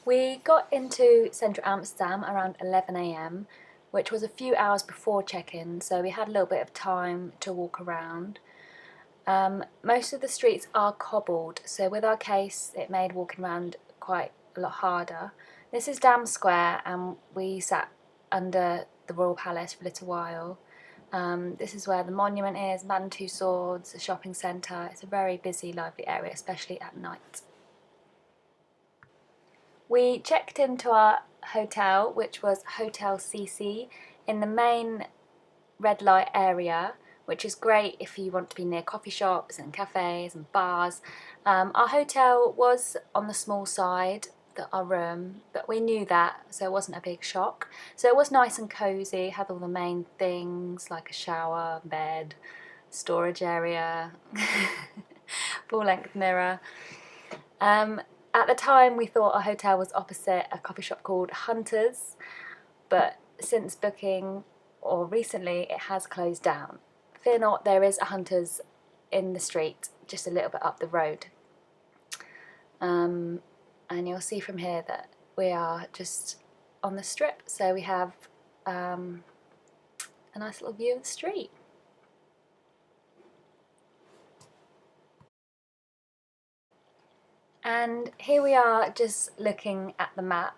We got into central Amsterdam around 11 AM, which was a few hours before check-in, so we had a little bit of time to walk around. Most of the streets are cobbled, so with our case it made walking around quite a lot harder. This is Dam Square, and we sat under the Royal Palace for a little while. This is where the monument is, Man Two Swords, a shopping centre. It's a very busy, lively area, especially at night. We checked into our hotel, which was Hotel CC, in the main red light area, which is great if you want to be near coffee shops and cafes and bars. Our hotel was on the small side, our room, but we knew that, so it wasn't a big shock. So it was nice and cosy, had all the main things like a shower, bed, storage area, full-length mirror. At the time we thought our hotel was opposite a coffee shop called Hunter's, but since booking, or recently, it has closed down. Fear not, there is a Hunter's in the street, just a little bit up the road. And you'll see from here that we are just on the strip, so we have a nice little view of the street. And here we are just looking at the map.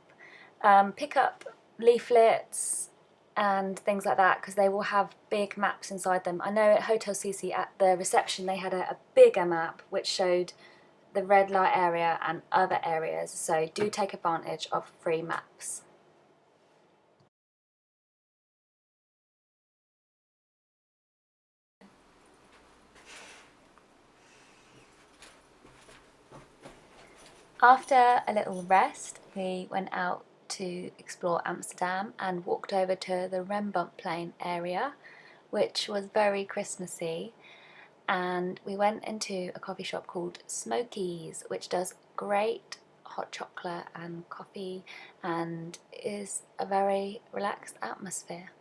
Pick up leaflets and things like that, because they will have big maps inside them. I know at Hotel CC at the reception they had a bigger map which showed the red light area and other areas, so do take advantage of free maps. After a little rest, we went out to explore Amsterdam and walked over to the Rembrantplein area, which was very Christmassy, and we went into a coffee shop called Smokies, which does great hot chocolate and coffee and is a very relaxed atmosphere.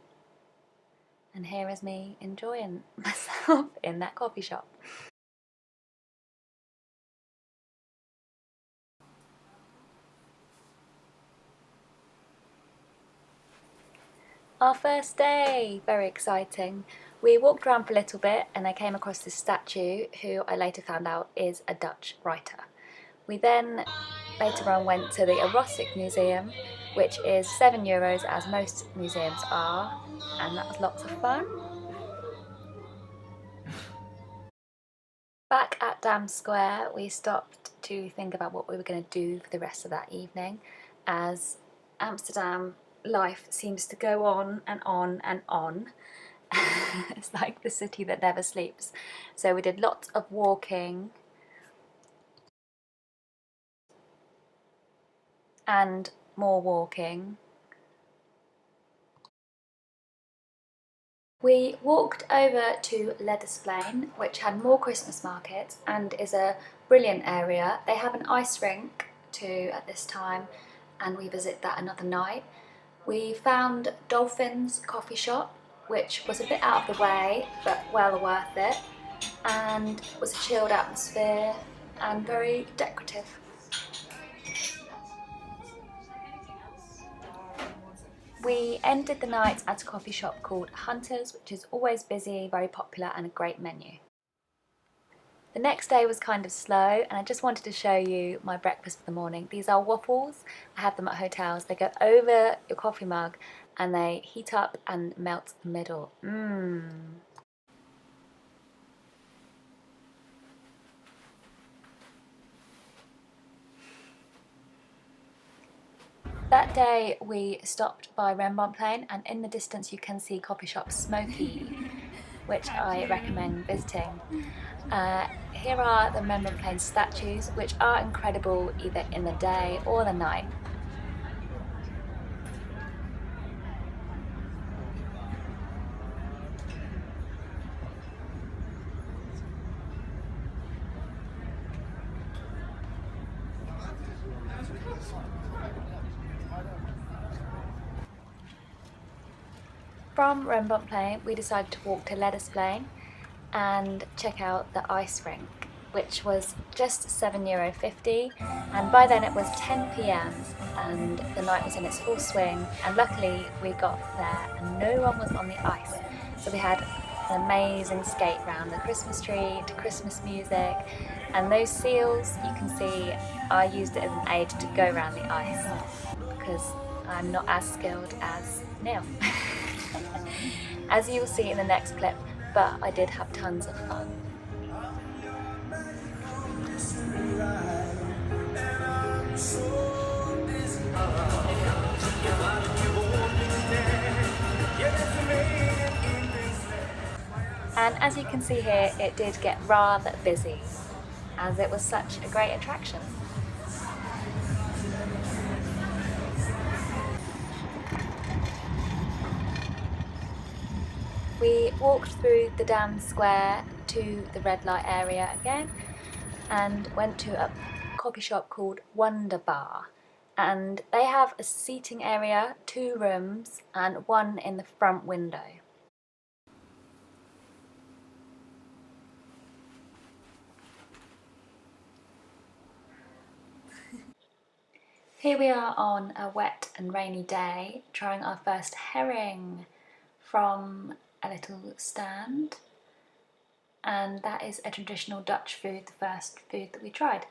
And here is me enjoying myself in that coffee shop. Our first day, very exciting. We walked around for a little bit and I came across this statue who I later found out is a Dutch writer. We then later on went to the Erotic Museum, which is €7 as most museums are, and that was lots of fun. Back at Dam Square we stopped to think about what we were going to do for the rest of that evening, as Amsterdam life seems to go on and on and on. It's like the city that never sleeps. So we did lots of walking and more walking. We walked over to Leidseplein, which had more Christmas markets and is a brilliant area. They have an ice rink too at this time, and we visit that another night. We found Dolphin's coffee shop, which was a bit out of the way but well worth it, and was a chilled atmosphere and very decorative. We ended the night at a coffee shop called Hunter's, which is always busy, very popular and a great menu. The next day was kind of slow, and I just wanted to show you my breakfast for the morning. These are waffles. I have them at hotels. They go over your coffee mug and they heat up and melt the middle. That day we stopped by Rembrantplein, and in the distance you can see coffee shop Smoky, which I recommend visiting. Here are the Rembrantplein statues, which are incredible either in the day or the night. From Rembrantplein we decided to walk to Leidseplein and check out the ice rink. which was just €7.50, and by then it was 10 p.m. and the night was in its full swing, and luckily we got there and no one was on the ice. So we had an amazing skate round the Christmas tree to Christmas music, and those seals, you can see I used it as an aid to go around the ice because I'm not as skilled as Neil. As you will see in the next clip, but I did have tons of fun. And as you can see here, it did get rather busy, as it was such a great attraction. We walked through the Dam Square to the red light area again and went to a coffee shop called Wonder Bar, and they have a seating area, 2 rooms and one in the front window. Here we are on a wet and rainy day, trying our first herring from a little stand, and that is a traditional Dutch food, the first food that we tried.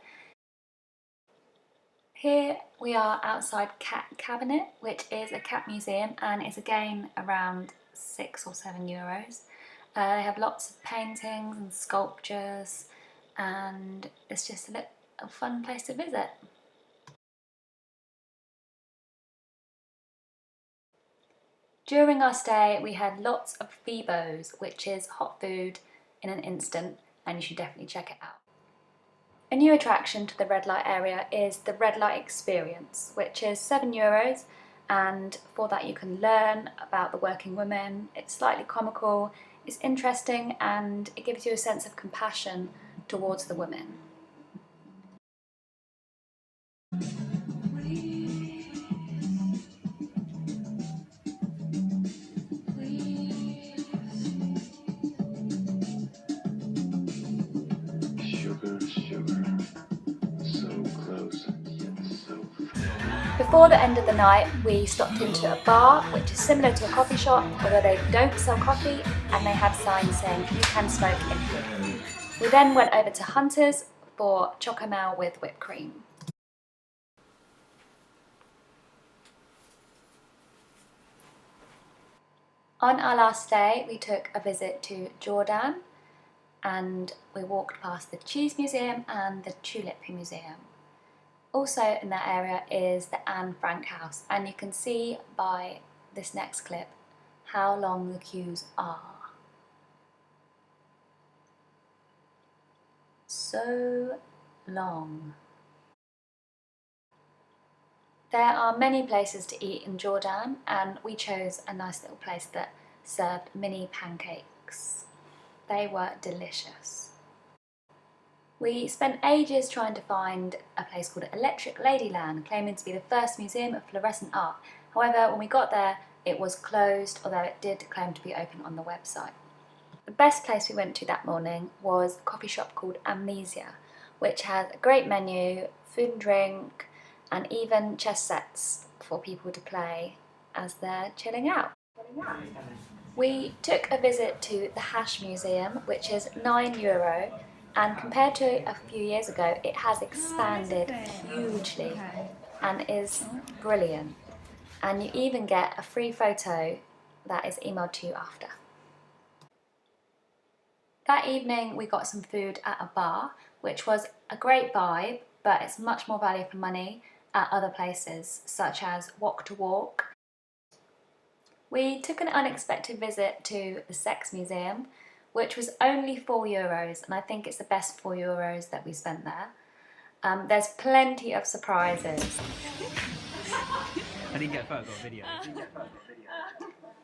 Here we are outside Kabinet, which is a cat museum and is again around €6 or €7. They have lots of paintings and sculptures, and it's just a fun place to visit. During our stay, we had lots of Fibos, which is hot food in an instant, and you should definitely check it out. A new attraction to the red light area is the red light experience, which is €7, and for that you can learn about the working women. It's slightly comical, it's interesting, and it gives you a sense of compassion towards the women. Before the end of the night, we stopped into a bar, which is similar to a coffee shop, although they don't sell coffee, and they have signs saying you can smoke in here. We then went over to Hunter's for chocomel with whipped cream. On our last day, we took a visit to Jordaan, and we walked past the Cheese Museum and the Tulip Museum. Also in that area is the Anne Frank house, and you can see by this next clip how long the queues are. So long. There are many places to eat in Jordaan, and we chose a nice little place that served mini pancakes. They were delicious. We spent ages trying to find a place called Electric Ladyland, claiming to be the first museum of fluorescent art. However, when we got there, it was closed, although it did claim to be open on the website. The best place we went to that morning was a coffee shop called Amnesia, which has a great menu, food and drink, and even chess sets for people to play as they're chilling out. We took a visit to the Hash Museum, which is €9, and compared to a few years ago, it has expanded hugely and is brilliant. And you even get a free photo that is emailed to you after. That evening we got some food at a bar, which was a great vibe, but it's much more value for money at other places, such as Walk to Walk. We took an unexpected visit to the Sex Museum, which was only €4, and I think it's the best €4 that we spent there. There's plenty of surprises. I didn't get a photo, got a video.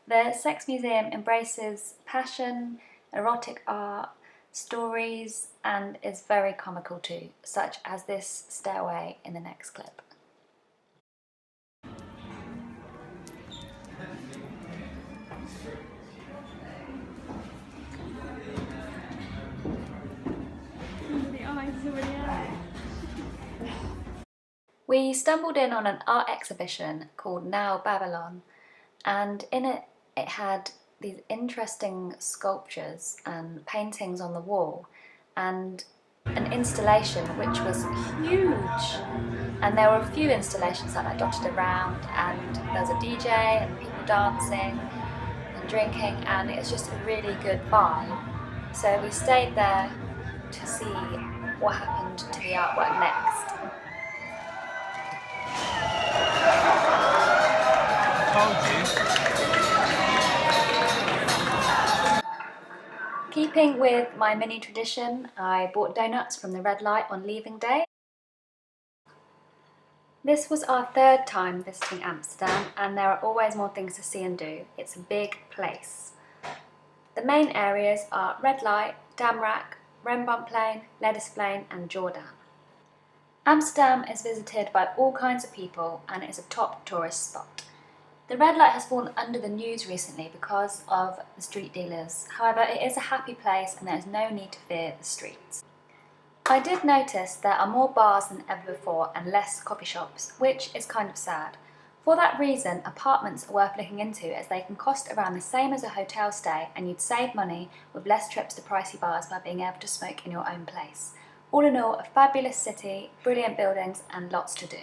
The Sex Museum embraces passion, erotic art, stories, and is very comical too, such as this stairway in the next clip. We stumbled in on an art exhibition called Now Babylon, and in it had these interesting sculptures and paintings on the wall and an installation which was huge. And there were a few installations like that dotted around, and there was a DJ and people dancing and drinking, and it was just a really good vibe. So we stayed there to see what happened to the artwork next. Keeping with my mini tradition, I bought donuts from the red light on leaving day. This was our third time visiting Amsterdam, and there are always more things to see and do. It's a big place. The main areas are red light, Damrak, Rembrantplein, Leidseplein and Jordaan. Amsterdam is visited by all kinds of people and is a top tourist spot. The red light has fallen under the news recently because of the street dealers. However, it is a happy place and there is no need to fear the streets. I did notice there are more bars than ever before and less coffee shops, which is kind of sad. For that reason, apartments are worth looking into as they can cost around the same as a hotel stay and you'd save money with less trips to pricey bars by being able to smoke in your own place. All in all, a fabulous city, brilliant buildings and lots to do.